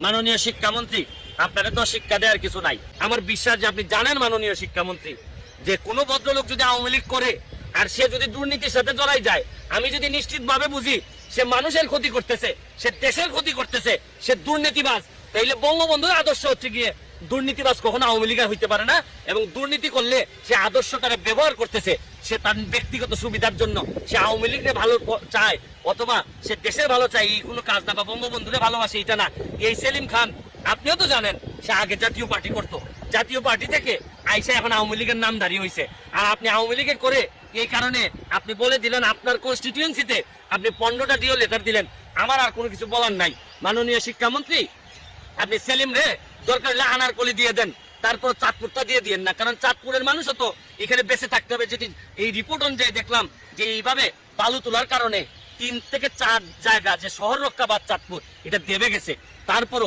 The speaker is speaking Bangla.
মাননীয় শিক্ষামন্ত্রী, আপনাকে তো শিক্ষা দেওয়ার কিছু নাই। আমার বিশ্বাস যে আপনি জানেন মাননীয় শিক্ষামন্ত্রী, যে কোনো ভদ্রলোক যদি আওয়ামী লীগ করে আর সে যদি দুর্নীতির সাথে জড়াই যায়, আমি যদি নিশ্চিতভাবে বুঝি সে মানুষের ক্ষতি করতেছে, সে দেশের ক্ষতি করতেছে, সে দুর্নীতিবাজ, তাইলে বঙ্গবন্ধুর আদর্শ হচ্ছে গিয়ে দুর্নীতিবাজ কখনো আওয়ামী লীগের হইতে পারে না। এবং দুর্নীতি করলে সে আদর্শটারে ব্যবহার করতেছে, সে তার ব্যক্তিগত সুবিধার জন্য সে আওয়ামী লীগকে ভালো চায় অথবা সে দেশের ভালো চায়, এই কোনো কাজ না, বা বঙ্গবন্ধুরে ভালোবাসে এটা না। এই সেলিম খান, আপনিও তো জানেন সে আগে জাতীয় পার্টি করতো, জাতীয় পার্টি থেকে আইসা এখন আওয়ামী লীগের নামধারী হয়েছে। আর আপনি আওয়ামী লীগে করে এই কারণে আপনি বলে দিলেন আপনার কনস্টিটিউয়েন্সিতে আপনি 15টা ডিও লেটার দিলেন। আমার আর কোনো কিছু বলার নাই। মাননীয় শিক্ষামন্ত্রী, আপনি সেলিম রে দরকার হলে আনারকলি দিয়ে দেন, তারপর চাঁদপুরটা দিয়ে দিয়েন না, কারণ চাঁদপুরের মানুষও তো এখানে বেঁচে থাকতে হবে। যেটি এই রিপোর্ট অনুযায়ী দেখলাম যে এইভাবে বালু তোলার কারণে 3 থেকে 4 জায়গা যে শহর রক্ষা বা চাঁদপুর এটা দেবে গেছে, তারপরও